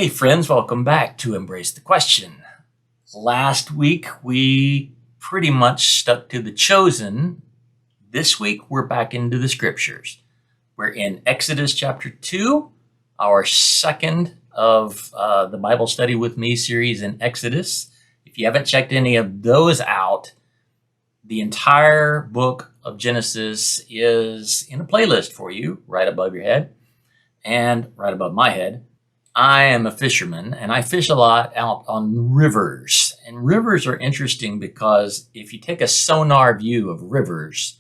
Hey friends, welcome back to Embrace the Question. Last week we pretty much stuck to the chosen. This week we're back into the scriptures. We're in Exodus chapter 2, our second of the Bible Study with Me series in Exodus. If you haven't checked any of those out, the entire book of Genesis is in a playlist for you right above your head and right above my head. I am a fisherman and I fish a lot out on rivers. And rivers are interesting because if you take a sonar view of rivers,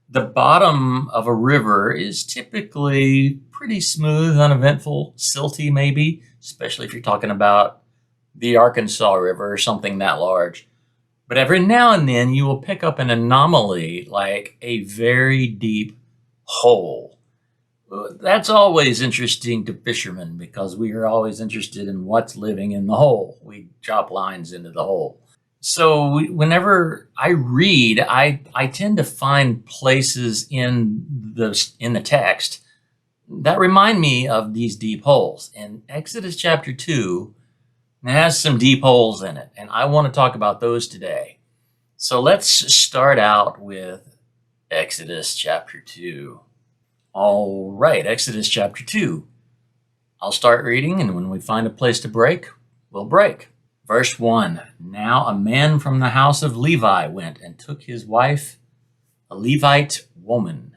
the bottom of a river is typically pretty smooth, uneventful, silty maybe, especially if you're talking about the Arkansas River or something that large. But every now and then you will pick up an anomaly like a very deep hole. That's always interesting to fishermen because we are always interested in what's living in the hole. We drop lines into the hole. So whenever I read, I tend to find places in the text that remind me of these deep holes. And Exodus chapter 2 has some deep holes in it, and I want to talk about those today. So let's start out with Exodus chapter 2. All right, Exodus chapter 2. I'll start reading, and when we find a place to break, we'll break. Verse 1, Now a man from the house of Levi went and took his wife, a Levite woman.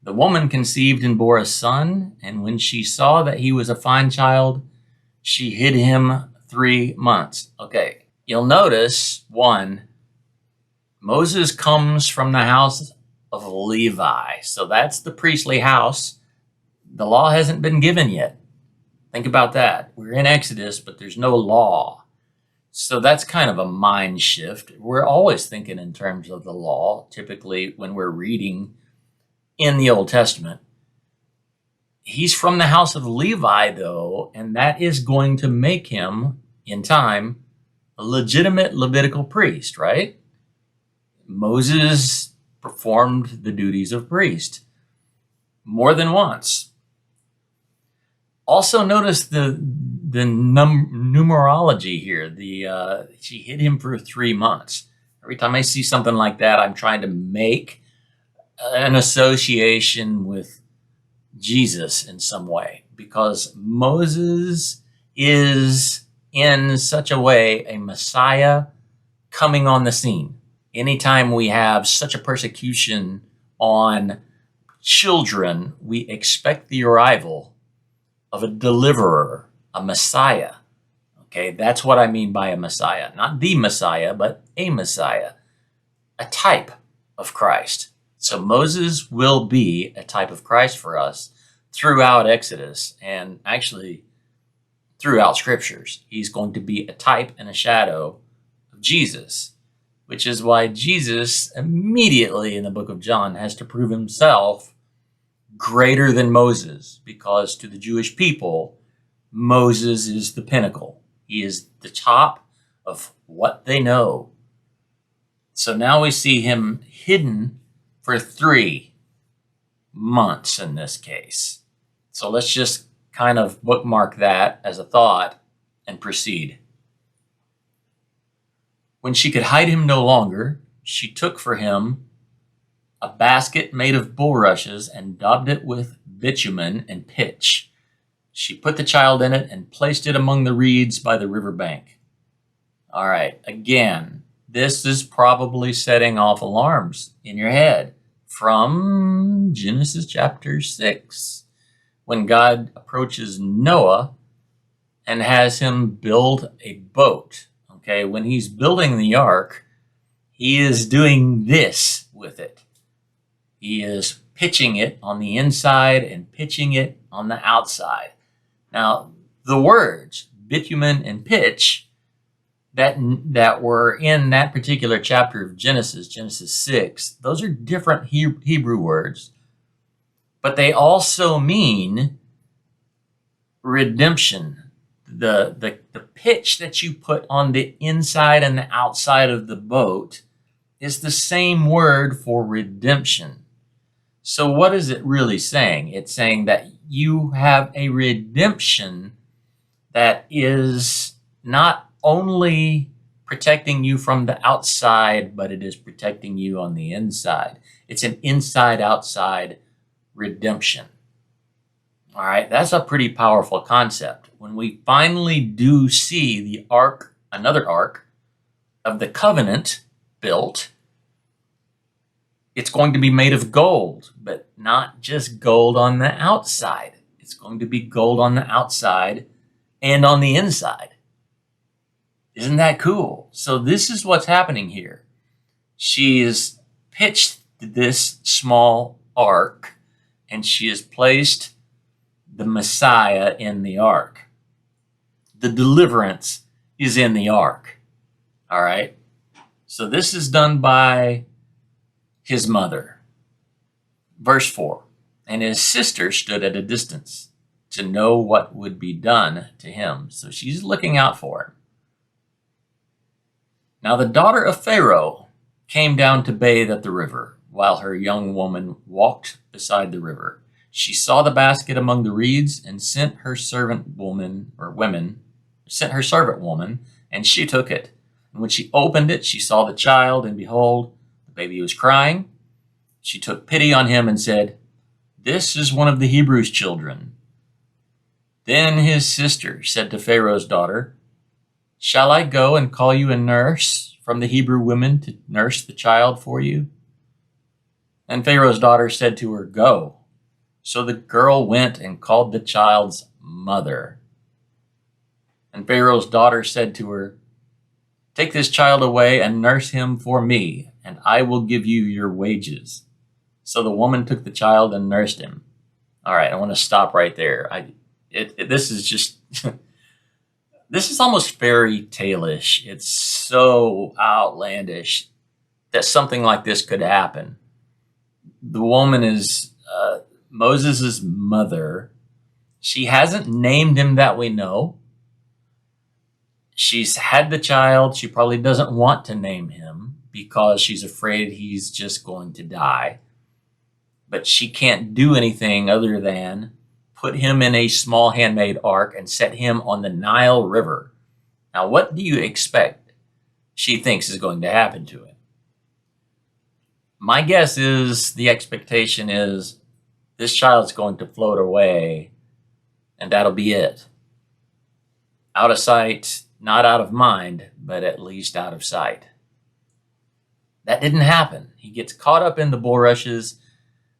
The woman conceived and bore a son, and when she saw that he was a fine child, she hid him 3 months. Okay, you'll notice, 1, Moses comes from the house of Levi. So that's the priestly house. The law hasn't been given yet. Think about that. We're in Exodus, but there's no law. So that's kind of a mind shift. We're always thinking in terms of the law, typically when we're reading in the Old Testament. He's from the house of Levi, though, and that is going to make him, in time, a legitimate Levitical priest, right? Moses performed the duties of priest more than once. Also notice the numerology here. She hid him for 3 months. Every time I see something like that, I'm trying to make an association with Jesus in some way, because Moses is in such a way a Messiah coming on the scene. Anytime we have such a persecution on children, we expect the arrival of a deliverer, a Messiah. Okay, that's what I mean by a Messiah. Not the Messiah, but a Messiah, a type of Christ. So Moses will be a type of Christ for us throughout Exodus and actually throughout scriptures. He's going to be a type and a shadow of Jesus, which is why Jesus immediately in the book of John has to prove himself greater than Moses, because to the Jewish people, Moses is the pinnacle. He is the top of what they know. So now we see him hidden for 3 months in this case. So let's just kind of bookmark that as a thought and proceed. When she could hide him no longer, she took for him a basket made of bulrushes and daubed it with bitumen and pitch. She put the child in it and placed it among the reeds by the river bank. All right, again, this is probably setting off alarms in your head from Genesis chapter 6, when God approaches Noah and has him build a boat. Okay, when he's building the ark, he is doing this with it. He is pitching it on the inside and pitching it on the outside. Now, the words bitumen and pitch that were in that particular chapter of Genesis 6, those are different Hebrew words, but they also mean redemption. The pitch that you put on the inside and the outside of the boat is the same word for redemption. So what is it really saying? It's saying that you have a redemption that is not only protecting you from the outside, but it is protecting you on the inside. It's an inside-outside redemption. All right, that's a pretty powerful concept. When we finally do see the ark, another ark of the covenant built, it's going to be made of gold, but not just gold on the outside. It's going to be gold on the outside and on the inside. Isn't that cool? So this is what's happening here. She has pitched this small ark, and she has placed the Messiah in the ark. The deliverance is in the ark. All right? So this is done by his mother. Verse 4, and his sister stood at a distance to know what would be done to him. So she's looking out for him. Now the daughter of Pharaoh came down to bathe at the river, while her young woman walked beside the river. She saw the basket among the reeds and sent her servant woman, and she took it. And when she opened it, she saw the child, and behold, the baby was crying. She took pity on him and said, "This is one of the Hebrews' children." Then his sister said to Pharaoh's daughter, "Shall I go and call you a nurse from the Hebrew women to nurse the child for you?" And Pharaoh's daughter said to her, "Go." So the girl went and called the child's mother. And Pharaoh's daughter said to her, "Take this child away and nurse him for me, and I will give you your wages." So the woman took the child and nursed him. All right, I want to stop right there. This is just, this is almost fairy tale-ish. It's so outlandish that something like this could happen. The woman is Moses' mother. She hasn't named him that we know. She's had the child. She probably doesn't want to name him because she's afraid he's just going to die. But she can't do anything other than put him in a small handmade ark and set him on the Nile River. Now, what do you expect she thinks is going to happen to him? My guess is the expectation is this child's going to float away, and that'll be it. Out of sight, not out of mind, but at least out of sight. That didn't happen. He gets caught up in the bulrushes.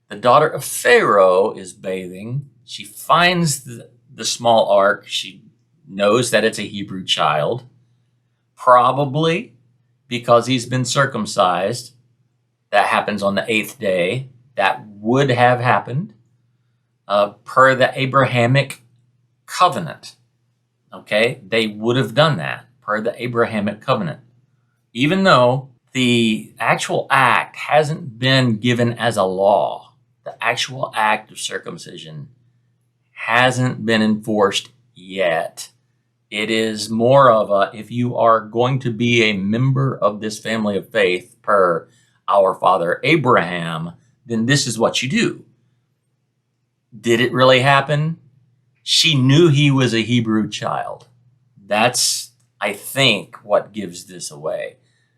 The daughter of Pharaoh is bathing. She finds the small ark. She knows that it's a Hebrew child, probably because he's been circumcised. That happens on the 8th day. That would have happened per the Abrahamic covenant. Okay, they would have done that per the Abrahamic covenant. Even though the actual act hasn't been given as a law, the actual act of circumcision hasn't been enforced yet. It is more of a, if you are going to be a member of this family of faith per our father Abraham, then this is what you do. Did it really happen? She knew he was a Hebrew child. That's, I think, what gives this away.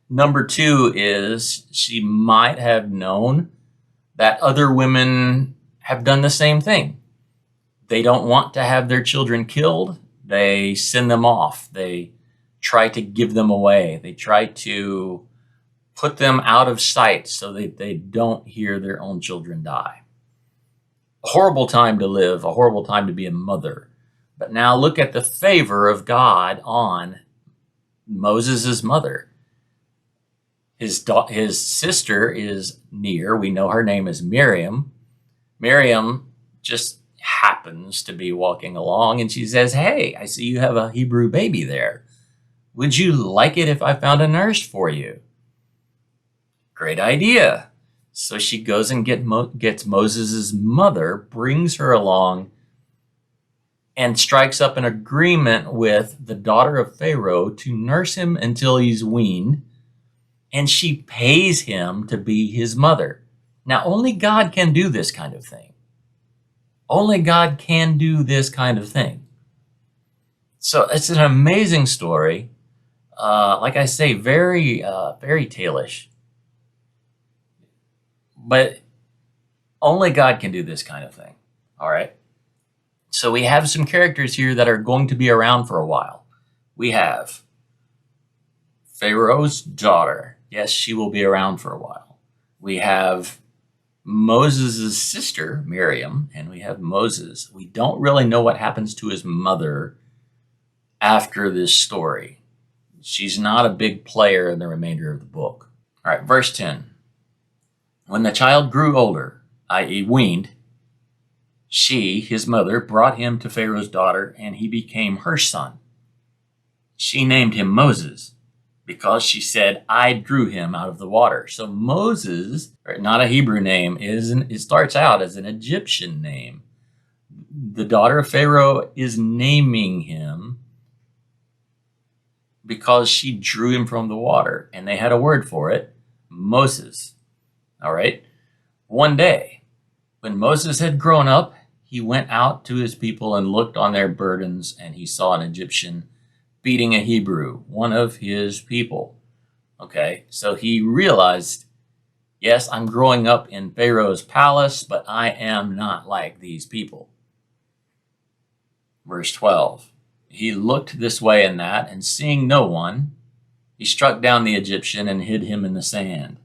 Number 2 is she might have known that other women have done the same thing. They don't want to have their children killed. They send them off. They try to give them away. They try to put them out of sight so that they don't hear their own children die. A horrible time to live, a horrible time to be a mother. But now look at the favor of God on Moses' mother. His sister is near. We know her name is Miriam. Miriam just happens to be walking along, and she says, "Hey, I see you have a Hebrew baby there. Would you like it if I found a nurse for you?" Great idea. So she goes and gets Moses' mother, brings her along, and strikes up an agreement with the daughter of Pharaoh to nurse him until he's weaned, and she pays him to be his mother. Now, only God can do this kind of thing. Only God can do this kind of thing. So it's an amazing story. Like I say, very fairy tale-ish. But only God can do this kind of thing. All right. So we have some characters here that are going to be around for a while. We have Pharaoh's daughter. Yes, she will be around for a while. We have Moses' sister, Miriam, and we have Moses. We don't really know what happens to his mother after this story. She's not a big player in the remainder of the book. All right, verse 10. When the child grew older, i.e., weaned, she, his mother, brought him to Pharaoh's daughter, and he became her son. She named him Moses, because she said, I drew him out of the water. So Moses, not a Hebrew name, it starts out as an Egyptian name. The daughter of Pharaoh is naming him because she drew him from the water, and they had a word for it, Moses. All right. One day, when Moses had grown up, he went out to his people and looked on their burdens, and he saw an Egyptian beating a Hebrew, one of his people. Okay, so he realized, yes, I'm growing up in Pharaoh's palace, but I am not like these people. Verse 12, he looked this way and that, and seeing no one, he struck down the Egyptian and hid him in the sand.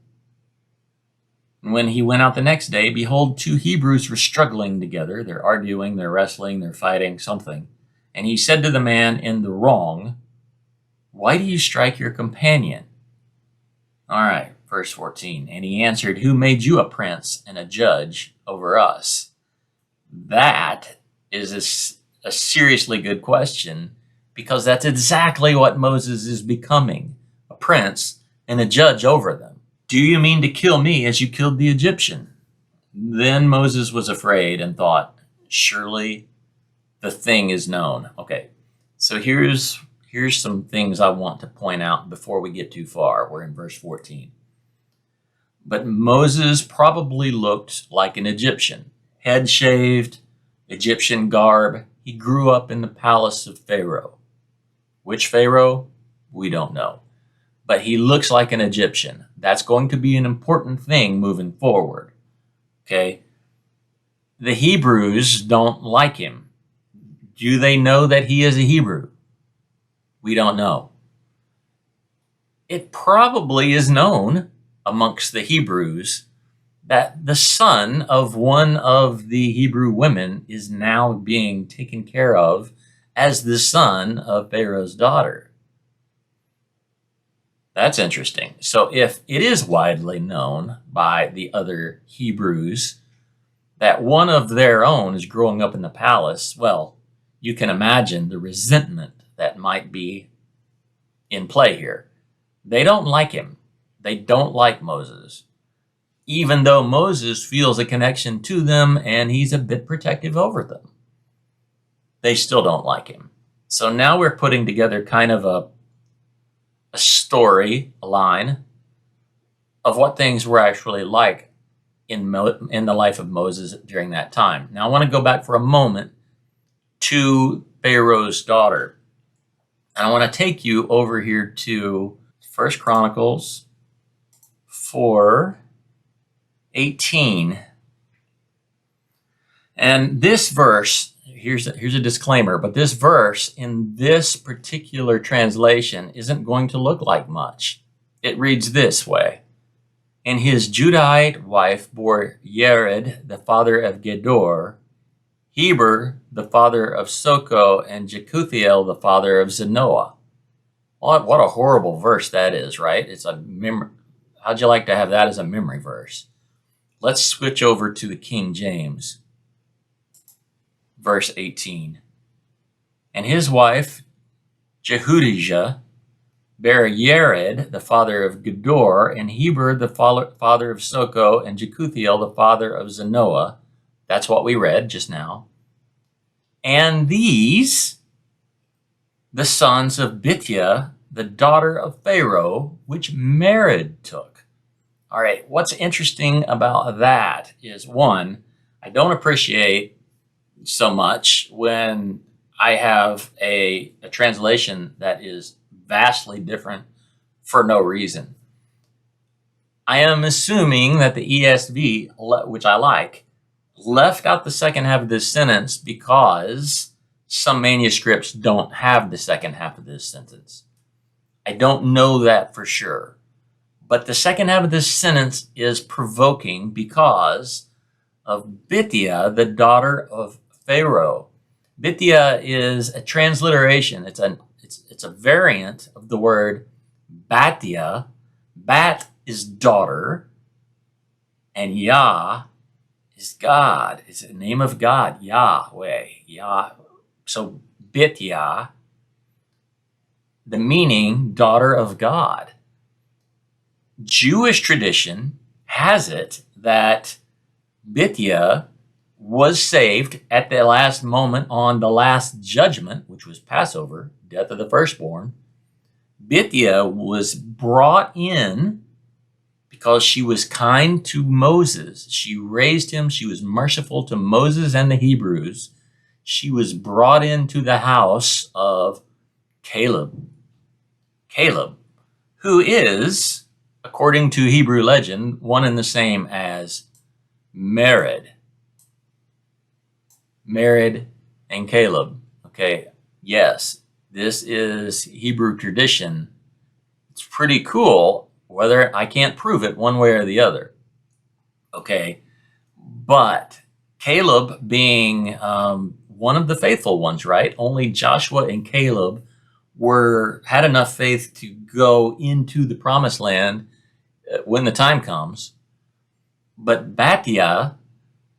And when he went out the next day, behold, two Hebrews were struggling together. They're arguing, they're wrestling, they're fighting, something. And he said to the man in the wrong, why do you strike your companion? All right, verse 14. And he answered, who made you a prince and a judge over us? That is a seriously good question, because that's exactly what Moses is becoming, a prince and a judge over them. Do you mean to kill me as you killed the Egyptian? Then Moses was afraid and thought, surely the thing is known. Okay, so here's some things I want to point out before we get too far. We're in verse 14. But Moses probably looked like an Egyptian, head shaved, Egyptian garb. He grew up in the palace of Pharaoh. Which Pharaoh? We don't know. But he looks like an Egyptian. That's going to be an important thing moving forward. Okay? The Hebrews don't like him. Do they know that he is a Hebrew? We don't know. It probably is known amongst the Hebrews that the son of one of the Hebrew women is now being taken care of as the son of Pharaoh's daughter. That's interesting. So if it is widely known by the other Hebrews that one of their own is growing up in the palace, well, you can imagine the resentment that might be in play here. They don't like him. They don't like Moses. Even though Moses feels a connection to them and he's a bit protective over them, they still don't like him. So now we're putting together kind of a story, a line of what things were actually like in the life of Moses during that time. Now I want to go back for a moment to Pharaoh's daughter. And I want to take you over here to 1 Chronicles 4:18. And this verse, here's a disclaimer, but this verse in this particular translation isn't going to look like much. It reads this way. And his Judahite wife bore Yered, the father of Gedor, Heber, the father of Soko, and Jekuthiel, the father of Zanoah. What a horrible verse that is, right? It's a How'd you like to have that as a memory verse? Let's switch over to the King James. Verse 18. And his wife, Jehudijah, bare Yered, the father of Gedor, and Heber, the father of Soko, and Jekuthiel, the father of Zanoah. That's what we read just now. And these, the sons of Bithia, the daughter of Pharaoh, which Mered took. All right, what's interesting about that is, one, I don't appreciate so much when I have a translation that is vastly different for no reason. I am assuming that the ESV, which I like, left out the second half of this sentence because some manuscripts don't have the second half of this sentence. I don't know that for sure. But the second half of this sentence is provoking because of Bithia, the daughter of Pharaoh. Bithia is a transliteration. It's a variant of the word Batia. Bat is daughter, and Yah is God. It's the name of God, Yahweh. Yah. So Bithia, the meaning daughter of God. Jewish tradition has it that Bithia was saved at the last moment on the last judgment, which was Passover, death of the firstborn. Bithia was brought in because she was kind to Moses. She raised him. She was merciful to Moses and the Hebrews. She was brought into the house of Caleb. Caleb, who is, according to Hebrew legend, one and the same as Mered. Mered and Caleb. Okay, yes, this is Hebrew tradition. It's pretty cool, whether I can't prove it one way or the other. Okay, but Caleb being one of the faithful ones, right? Only Joshua and Caleb had enough faith to go into the promised land when the time comes. But Batia,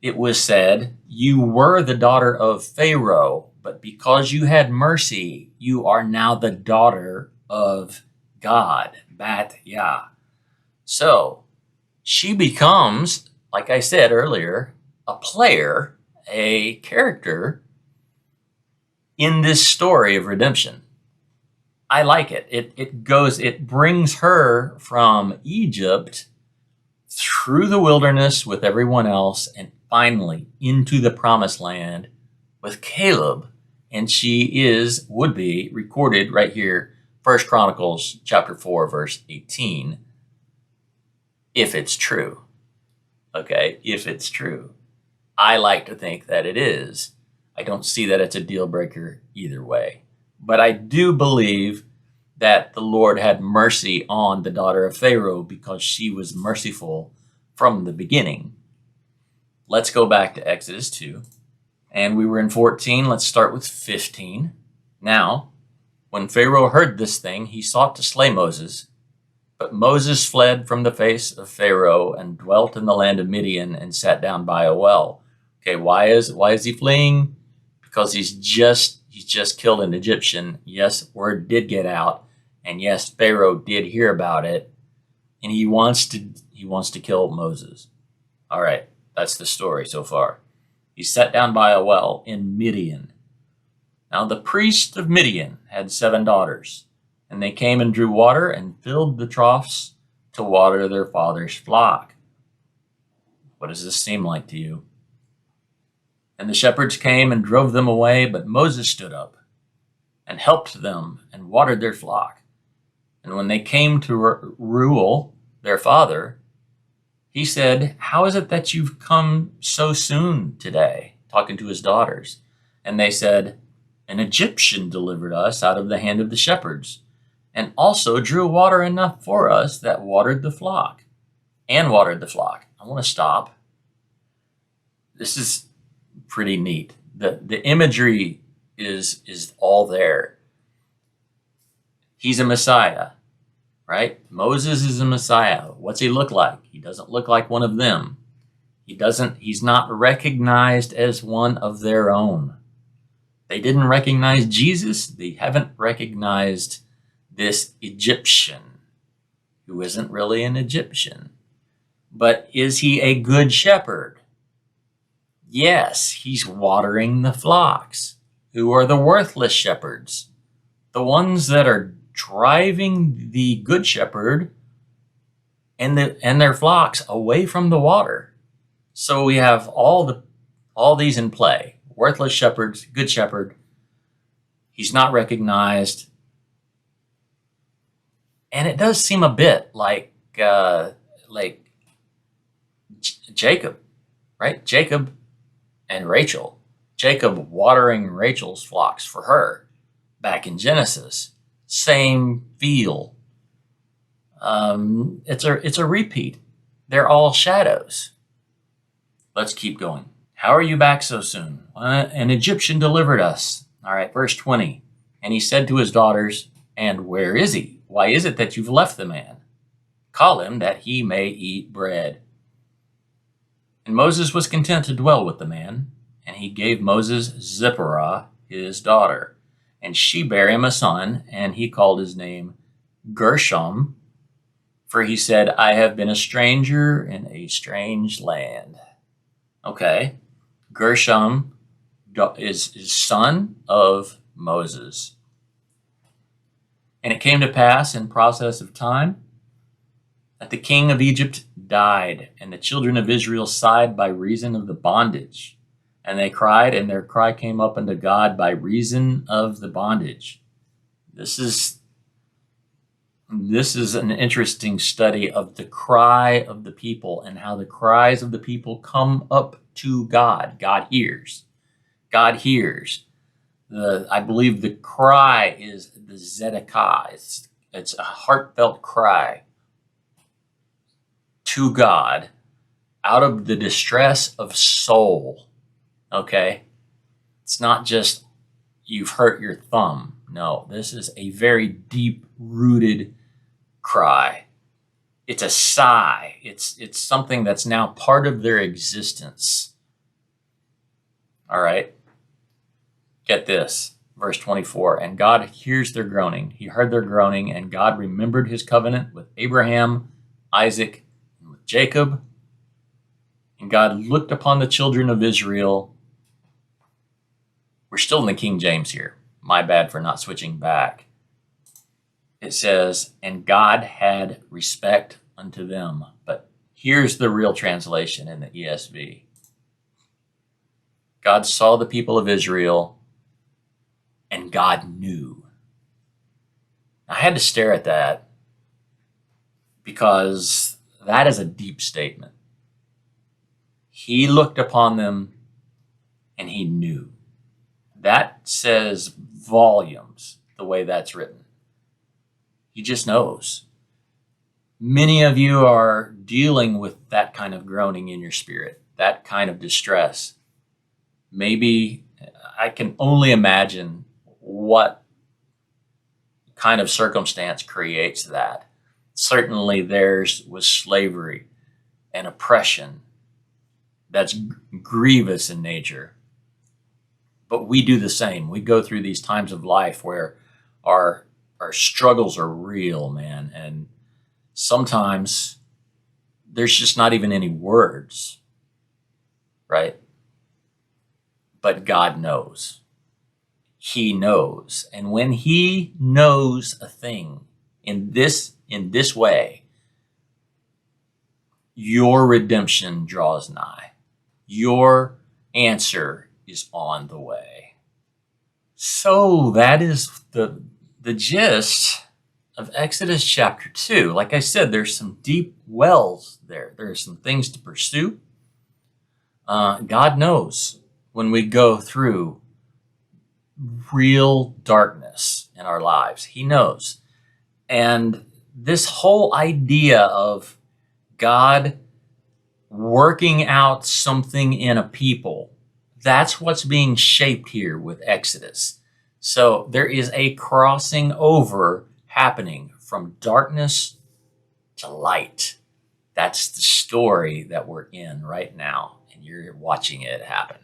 it was said, you were the daughter of Pharaoh, but because you had mercy, you are now the daughter of God, Batia. So she becomes, like I said earlier, a player, a character in this story of redemption. I like it. It brings her from Egypt through the wilderness with everyone else and finally into the promised land with Caleb. And she would be recorded right here, 1 Chronicles chapter 4, verse 18, if it's true. Okay, if it's true. I like to think that it is. I don't see that it's a deal breaker either way. But I do believe that the Lord had mercy on the daughter of Pharaoh because she was merciful from the beginning. Let's go back to Exodus 2. And we were in 14. Let's start with 15. Now, when Pharaoh heard this thing, he sought to slay Moses. But Moses fled from the face of Pharaoh and dwelt in the land of Midian and sat down by a well. Okay, why is he fleeing? Because he's just killed an Egyptian. Yes, word did get out, and yes, Pharaoh did hear about it, and he wants to kill Moses. All right, that's the story so far. He sat down by a well in Midian. Now the priest of Midian had 7 daughters, and they came and drew water and filled the troughs to water their father's flock. What does this seem like to you? And the shepherds came and drove them away, but Moses stood up and helped them and watered their flock. And when they came to Reuel, their father, he said, "How is it that you've come so soon today?" Talking to his daughters. And they said, "An Egyptian delivered us out of the hand of the shepherds, and also drew water enough for us that watered the flock." And watered the flock. I want to stop. This is pretty neat. The imagery is all there. He's a Messiah, right? Moses is a Messiah. What's he look like? He doesn't look like one of them. He's not recognized as one of their own. They didn't recognize Jesus. They haven't recognized this Egyptian, who isn't really an Egyptian. But is he a good shepherd? Yes, he's watering the flocks. Who are the worthless shepherds? The ones that are driving the good shepherd and their flocks away from the water. So we have all these in play. Worthless shepherds, good shepherd. He's not recognized. And it does seem a bit like Jacob, right? Jacob and Rachel. Jacob watering Rachel's flocks for her back in Genesis. Same feel. It's a repeat. They're all shadows. Let's keep going. How are you back so soon? An Egyptian delivered us. All right, verse 20. And he said to his daughters, and where is he? Why is it that you've left the man? Call him that he may eat bread. And Moses was content to dwell with the man, and he gave Moses Zipporah, his daughter. And she bare him a son, and he called his name Gershom, for he said, I have been a stranger in a strange land. Okay, Gershom is son of Moses. And it came to pass in process of time that the king of Egypt died, and the children of Israel sighed by reason of the bondage. And they cried, and their cry came up unto God by reason of the bondage. This is an interesting study of the cry of the people and how the cries of the people come up to God. God hears. God hears. I believe the cry is the Zedekiah. It's a heartfelt cry to God out of the distress of soul. Okay? It's not just you've hurt your thumb. No, this is a very deep-rooted cry. It's a sigh. It's something that's now part of their existence. All right? Get this, verse 24. And God hears their groaning. He heard their groaning, and God remembered his covenant with Abraham, Isaac, and with Jacob. And God looked upon the children of Israel. We're still in the King James here. My bad for not switching back. It says, and God had respect unto them. But here's the real translation in the ESV. God saw the people of Israel, and God knew. I had to stare at that because that is a deep statement. He looked upon them and he knew. That says volumes, the way that's written. He just knows. Many of you are dealing with that kind of groaning in your spirit, that kind of distress. Maybe I can only imagine what kind of circumstance creates that. Certainly theirs was slavery and oppression that's grievous in nature. But we do the same. We go through these times of life where our struggles are real, man. And sometimes there's just not even any words, right? But God knows. He knows. And when he knows a thing in this way, your redemption draws nigh. Your answer is on the way. So that is the gist of Exodus chapter 2. Like I said, there's some deep wells there. There are some things to pursue. God knows when we go through real darkness in our lives. He knows. And this whole idea of God working out something in a people, that's what's being shaped here with Exodus. So there is a crossing over happening from darkness to light. That's the story that we're in right now, and you're watching it happen.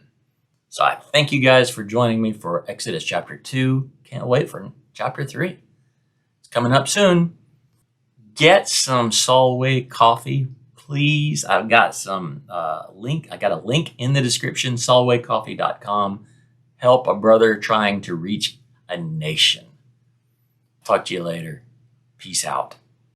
So I thank you guys for joining me for Exodus chapter 2. Can't wait for chapter 3. It's coming up soon. Get some Solway coffee, please. I've got some link. I got a link in the description, solwaycoffee.com. Help a brother trying to reach a nation. Talk to you later. Peace out.